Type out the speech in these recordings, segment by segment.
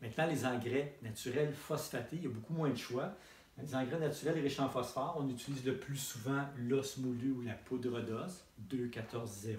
Maintenant, les engrais naturels phosphatés, il y a beaucoup moins de choix. Les engrais naturels riches en phosphore, on utilise le plus souvent l'os moulu ou la poudre d'os, 2,14,0.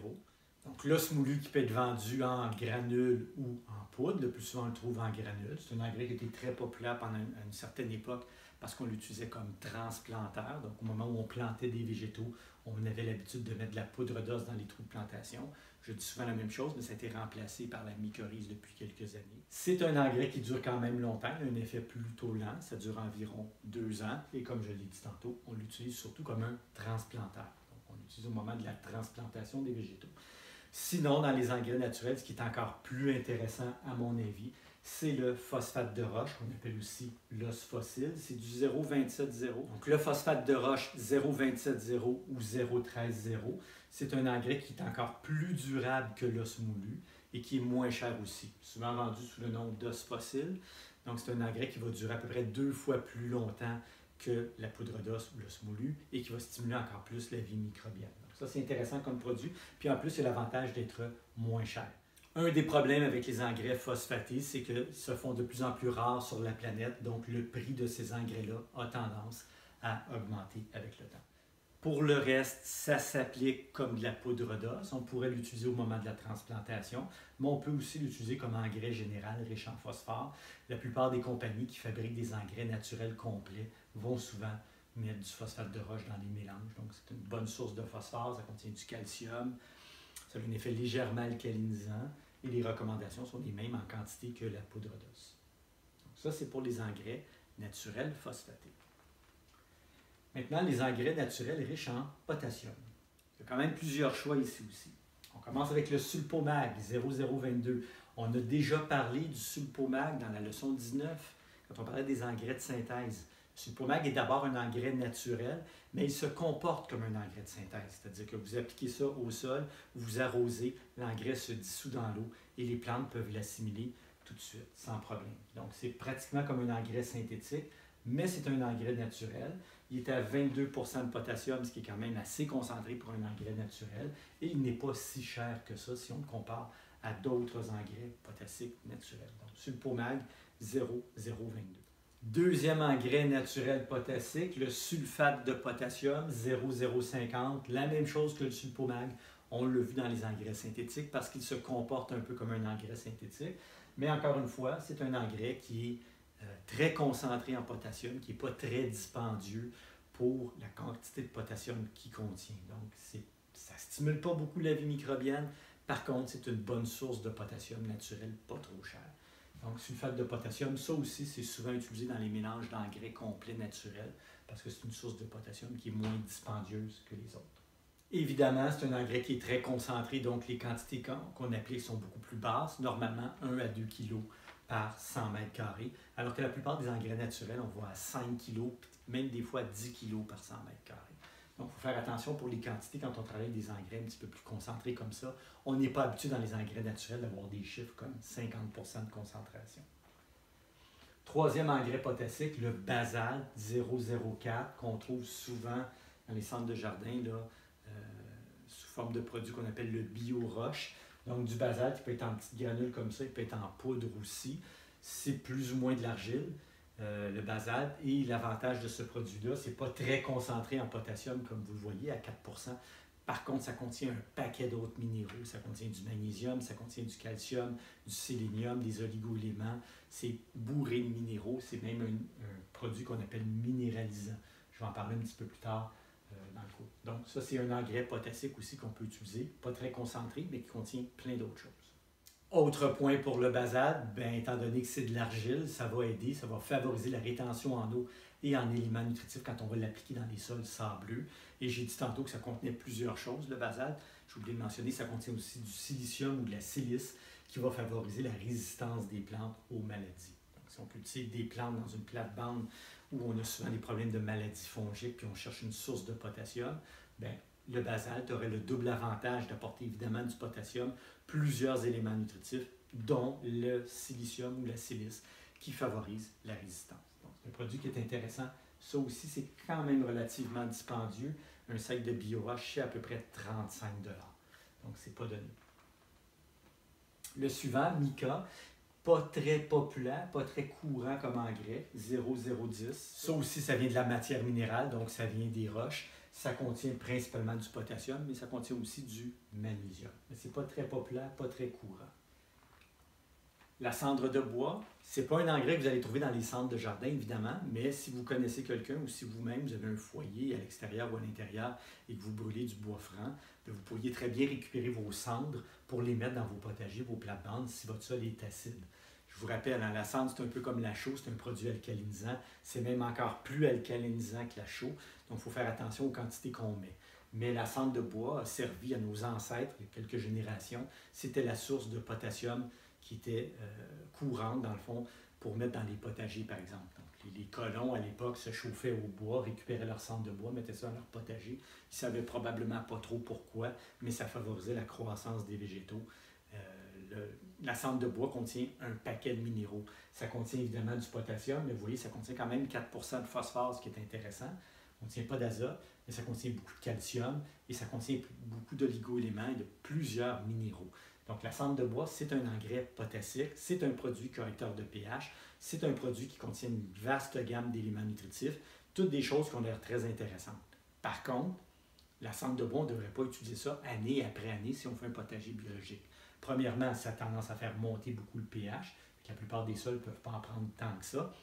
Donc, l'os moulu qui peut être vendu en granules ou en poudre, le plus souvent on le trouve en granules. C'est un engrais qui était très populaire pendant une certaine époque parce qu'on l'utilisait comme transplanteur. Donc, au moment où on plantait des végétaux, on avait l'habitude de mettre de la poudre d'os dans les trous de plantation. Je dis souvent la même chose, mais ça a été remplacé par la mycorhize depuis quelques années. C'est un engrais qui dure quand même longtemps, il a un effet plutôt lent, ça dure environ 2 ans. Et comme je l'ai dit tantôt, on l'utilise surtout comme un transplanteur. Donc, on l'utilise au moment de la transplantation des végétaux. Sinon, dans les engrais naturels, ce qui est encore plus intéressant à mon avis, c'est le phosphate de roche, qu'on appelle aussi l'os fossile. C'est du 0,27,0. Donc le phosphate de roche 0,27,0 ou 0,13,0, c'est un engrais qui est encore plus durable que l'os moulu et qui est moins cher aussi, souvent vendu sous le nom d'os fossile. Donc c'est un engrais qui va durer à peu près 2 fois plus longtemps que la poudre d'os ou l'os moulu et qui va stimuler encore plus la vie microbienne. Donc ça, c'est intéressant comme produit. Puis en plus, il y a l'avantage d'être moins cher. Un des problèmes avec les engrais phosphatés, c'est qu'ils se font de plus en plus rares sur la planète, donc le prix de ces engrais-là a tendance à augmenter avec le temps. Pour le reste, ça s'applique comme de la poudre d'os. On pourrait l'utiliser au moment de la transplantation, mais on peut aussi l'utiliser comme engrais général riche en phosphore. La plupart des compagnies qui fabriquent des engrais naturels complets vont souvent mettre du phosphate de roche dans les mélanges. Donc, c'est une bonne source de phosphore, ça contient du calcium, ça a un effet légèrement alcalinisant et les recommandations sont les mêmes en quantité que la poudre d'os. Donc, ça, c'est pour les engrais naturels phosphatés. Maintenant, les engrais naturels riches en potassium. Il y a quand même plusieurs choix ici aussi. On commence avec le sulpomag 0022. On a déjà parlé du sulpomag dans la leçon 19, quand on parlait des engrais de synthèse. Le sulpomag est d'abord un engrais naturel, mais il se comporte comme un engrais de synthèse. C'est-à-dire que vous appliquez ça au sol, vous arrosez, l'engrais se dissout dans l'eau et les plantes peuvent l'assimiler tout de suite, sans problème. Donc, c'est pratiquement comme un engrais synthétique, mais c'est un engrais naturel. Il est à 22 % de potassium, ce qui est quand même assez concentré pour un engrais naturel, et il n'est pas si cher que ça si on le compare à d'autres engrais potassiques naturels. Donc, sulpomag 0022. Deuxième engrais naturel potassique, le sulfate de potassium 0050, la même chose que le sulpomag. On l'a vu dans les engrais synthétiques parce qu'il se comporte un peu comme un engrais synthétique. Mais encore une fois, c'est un engrais qui est très concentré en potassium, qui n'est pas très dispendieux pour la quantité de potassium qu'il contient. Donc, ça ne stimule pas beaucoup la vie microbienne. Par contre, c'est une bonne source de potassium naturel, pas trop cher. Donc, sulfate de potassium, ça aussi, c'est souvent utilisé dans les mélanges d'engrais complets naturels parce que c'est une source de potassium qui est moins dispendieuse que les autres. Évidemment, c'est un engrais qui est très concentré, donc les quantités qu'on applique sont beaucoup plus basses, normalement 1 à 2 kg par 100 mètres carrés, alors que la plupart des engrais naturels, on voit à 5 kg, même des fois 10 kg par 100 mètres carrés. Donc, il faut faire attention pour les quantités quand on travaille avec des engrais un petit peu plus concentrés comme ça. On n'est pas habitué dans les engrais naturels d'avoir des chiffres comme 50 % de concentration. Troisième engrais potassique, le basalte 004, qu'on trouve souvent dans les centres de jardin là, sous forme de produit qu'on appelle le bio-roche. Donc, du basalte, il peut être en petites granules comme ça, il peut être en poudre aussi. C'est plus ou moins de l'argile. Le basalte. Et l'avantage de ce produit-là, c'est pas très concentré en potassium, comme vous le voyez, à 4 %. Par contre, ça contient un paquet d'autres minéraux. Ça contient du magnésium, ça contient du calcium, du sélénium, des oligo-éléments. C'est bourré de minéraux. C'est même un produit qu'on appelle minéralisant. Je vais en parler un petit peu plus tard dans le cours. Donc, ça, c'est un engrais potassique aussi qu'on peut utiliser. Pas très concentré, mais qui contient plein d'autres choses. Autre point pour le basalte, étant donné que c'est de l'argile, ça va aider, ça va favoriser la rétention en eau et en éléments nutritifs quand on va l'appliquer dans les sols sableux. Et j'ai dit tantôt que ça contenait plusieurs choses, le basalte. J'ai oublié de mentionner, ça contient aussi du silicium ou de la silice qui va favoriser la résistance des plantes aux maladies. Donc, si on cultive des plantes dans une plate-bande où on a souvent des problèmes de maladies fongiques puis on cherche une source de potassium, le basalte aurait le double avantage d'apporter évidemment du potassium, plusieurs éléments nutritifs, dont le silicium ou la silice, qui favorise la résistance. Donc, c'est un produit qui est intéressant. Ça aussi, c'est quand même relativement dispendieux. Un sac de bio-roche, c'est à peu près 35 $. Donc, c'est pas donné. Le suivant, mica, pas très populaire, pas très courant comme engrais, 0,010. Ça aussi, ça vient de la matière minérale, donc ça vient des roches. Ça contient principalement du potassium, mais ça contient aussi du magnésium. Mais c'est pas très populaire, pas très courant. La cendre de bois, ce n'est pas un engrais que vous allez trouver dans les centres de jardin, évidemment, mais si vous connaissez quelqu'un ou si vous-même vous avez un foyer à l'extérieur ou à l'intérieur et que vous brûlez du bois franc, vous pourriez très bien récupérer vos cendres pour les mettre dans vos potagers, vos plates-bandes, si votre sol est acide. Je vous rappelle, la cendre, c'est un peu comme la chaux, c'est un produit alcalinisant. C'est même encore plus alcalinisant que la chaux, donc il faut faire attention aux quantités qu'on met. Mais la cendre de bois a servi à nos ancêtres, il y a quelques générations. C'était la source de potassium qui était courante, dans le fond, pour mettre dans les potagers, par exemple. Donc, les colons, à l'époque, se chauffaient au bois, récupéraient leur cendre de bois, mettaient ça dans leur potager. Ils ne savaient probablement pas trop pourquoi, mais ça favorisait la croissance des végétaux. La cendre de bois contient un paquet de minéraux. Ça contient évidemment du potassium, mais vous voyez, ça contient quand même 4 de phosphore, ce qui est intéressant. Ça ne contient pas d'azote, mais ça contient beaucoup de calcium et ça contient beaucoup d'oligo-éléments et de plusieurs minéraux. Donc, la cendre de bois, c'est un engrais potassique, c'est un produit correcteur de pH, c'est un produit qui contient une vaste gamme d'éléments nutritifs, toutes des choses qui ont l'air très intéressantes. Par contre, la cendre de bois, on ne devrait pas utiliser ça année après année si on fait un potager biologique. Premièrement, ça a tendance à faire monter beaucoup le pH, la plupart des sols ne peuvent pas en prendre tant que ça.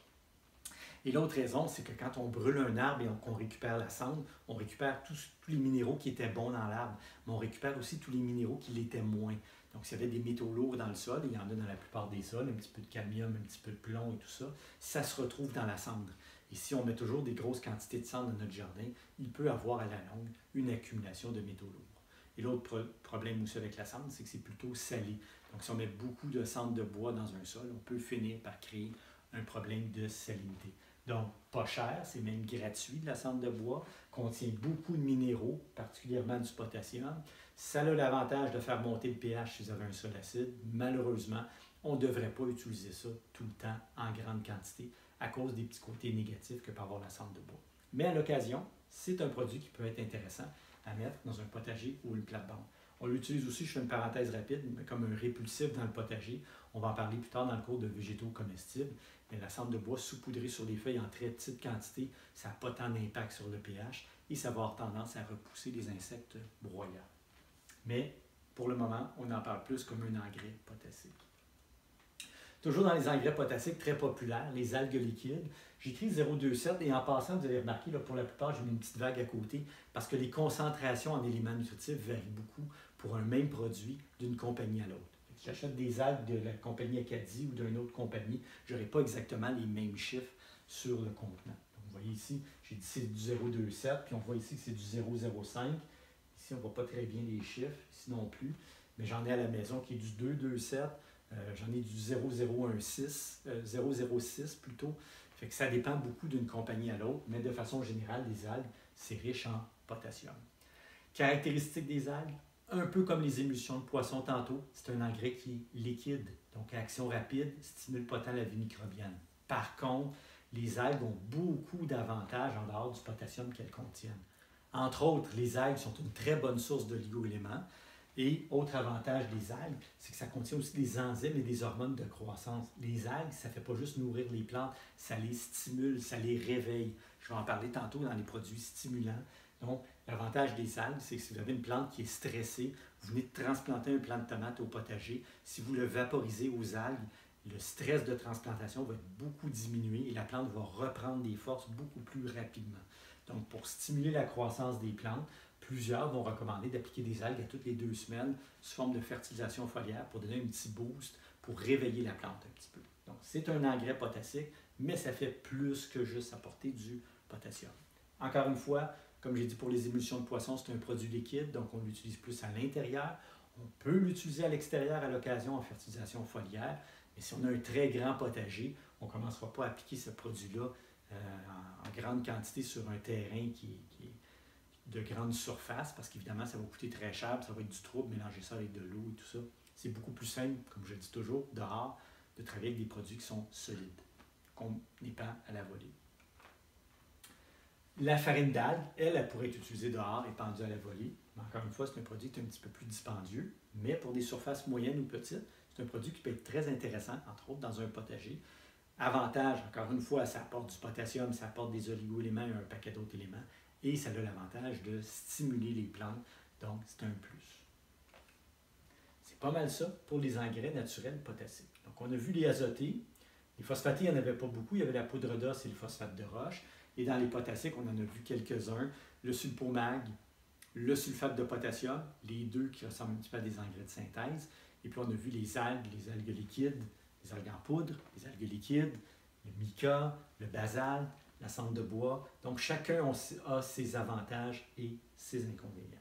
Et l'autre raison, c'est que quand on brûle un arbre et qu'on récupère la cendre, on récupère tous les minéraux qui étaient bons dans l'arbre, mais on récupère aussi tous les minéraux qui l'étaient moins. Donc, s'il y avait des métaux lourds dans le sol, il y en a dans la plupart des sols, un petit peu de cadmium, un petit peu de plomb et tout ça, ça se retrouve dans la cendre. Et si on met toujours des grosses quantités de cendre dans notre jardin, il peut avoir à la longue une accumulation de métaux lourds. Et l'autre problème aussi avec la cendre, c'est que c'est plutôt salé. Donc, si on met beaucoup de cendre de bois dans un sol, on peut finir par créer un problème de salinité. Donc, pas cher, c'est même gratuit de la cendre de bois, contient beaucoup de minéraux, particulièrement du potassium. Ça a l'avantage de faire monter le pH si vous avez un sol acide. Malheureusement, on ne devrait pas utiliser ça tout le temps en grande quantité à cause des petits côtés négatifs que peut avoir la cendre de bois. Mais à l'occasion, c'est un produit qui peut être intéressant à mettre dans un potager ou une plate-bande. On l'utilise aussi, je fais une parenthèse rapide, comme un répulsif dans le potager. On va en parler plus tard dans le cours de végétaux comestibles. Mais la cendre de bois saupoudrée sur les feuilles en très petite quantité, ça n'a pas tant d'impact sur le pH et ça va avoir tendance à repousser les insectes broyeurs. Mais pour le moment, on en parle plus comme un engrais potassique. Toujours dans les engrais potassiques très populaires, les algues liquides. J'écris 0,27 et en passant, vous avez remarqué, là, pour la plupart, j'ai mis une petite vague à côté parce que les concentrations en éléments nutritifs varient beaucoup pour un même produit d'une compagnie à l'autre. Si j'achète des algues de la compagnie Acadie ou d'une autre compagnie, je n'aurai pas exactement les mêmes chiffres sur le contenant. Donc, vous voyez ici, j'ai dit c'est du 0,27, puis on voit ici que c'est du 0,05. Ici, on ne voit pas très bien les chiffres, ici non plus, mais j'en ai à la maison qui est du 2,27. J'en ai du 0,06 plutôt. Fait que ça dépend beaucoup d'une compagnie à l'autre, mais de façon générale, les algues, c'est riche en potassium. Caractéristiques des algues, un peu comme les émulsions de poisson tantôt, c'est un engrais qui est liquide, donc à action rapide, stimule pas tant la vie microbienne. Par contre, les algues ont beaucoup d'avantages en dehors du potassium qu'elles contiennent. Entre autres, les algues sont une très bonne source d'oligo-éléments. Et autre avantage des algues, c'est que ça contient aussi des enzymes et des hormones de croissance. Les algues, ça ne fait pas juste nourrir les plantes, ça les stimule, ça les réveille. Je vais en parler tantôt dans les produits stimulants. Donc, l'avantage des algues, c'est que si vous avez une plante qui est stressée, vous venez de transplanter un plant de tomate au potager, si vous le vaporisez aux algues, le stress de transplantation va être beaucoup diminué et la plante va reprendre des forces beaucoup plus rapidement. Donc, pour stimuler la croissance des plantes, plusieurs vont recommander d'appliquer des algues à toutes les 2 semaines sous forme de fertilisation foliaire pour donner un petit boost, pour réveiller la plante un petit peu. Donc, c'est un engrais potassique, mais ça fait plus que juste apporter du potassium. Encore une fois, comme j'ai dit pour les émulsions de poisson, c'est un produit liquide, donc on l'utilise plus à l'intérieur. On peut l'utiliser à l'extérieur à l'occasion en fertilisation foliaire, mais si on a un très grand potager, on ne commencera pas à appliquer ce produit-là en grande quantité sur un terrain qui est de grande surface, parce qu'évidemment, ça va coûter très cher, ça va être du trouble, mélanger ça avec de l'eau et tout ça. C'est beaucoup plus simple, comme je le dis toujours, dehors, de travailler avec des produits qui sont solides, qu'on épand à la volée. La farine d'algue, elle pourrait être utilisée dehors, épandue à la volée. Mais encore une fois, c'est un produit qui est un petit peu plus dispendieux, mais pour des surfaces moyennes ou petites, C'est un produit qui peut être très intéressant, entre autres dans un potager. Avantage, encore une fois, ça apporte du potassium, ça apporte des oligo-éléments et un paquet d'autres éléments. Et ça a l'avantage de stimuler les plantes, donc c'est un plus. C'est pas mal ça pour les engrais naturels potassiques. Donc on a vu les azotés. Les phosphatés, il n'y en avait pas beaucoup. Il y avait la poudre d'os et le phosphate de roche. Et dans les potassiques, on en a vu quelques-uns. Le sulfomag, le sulfate de potassium, les deux qui ressemblent un petit peu à des engrais de synthèse. Et puis on a vu les algues liquides, les algues en poudre, les algues liquides, le mica, le basalte, la cendre de bois. Donc chacun a ses avantages et ses inconvénients.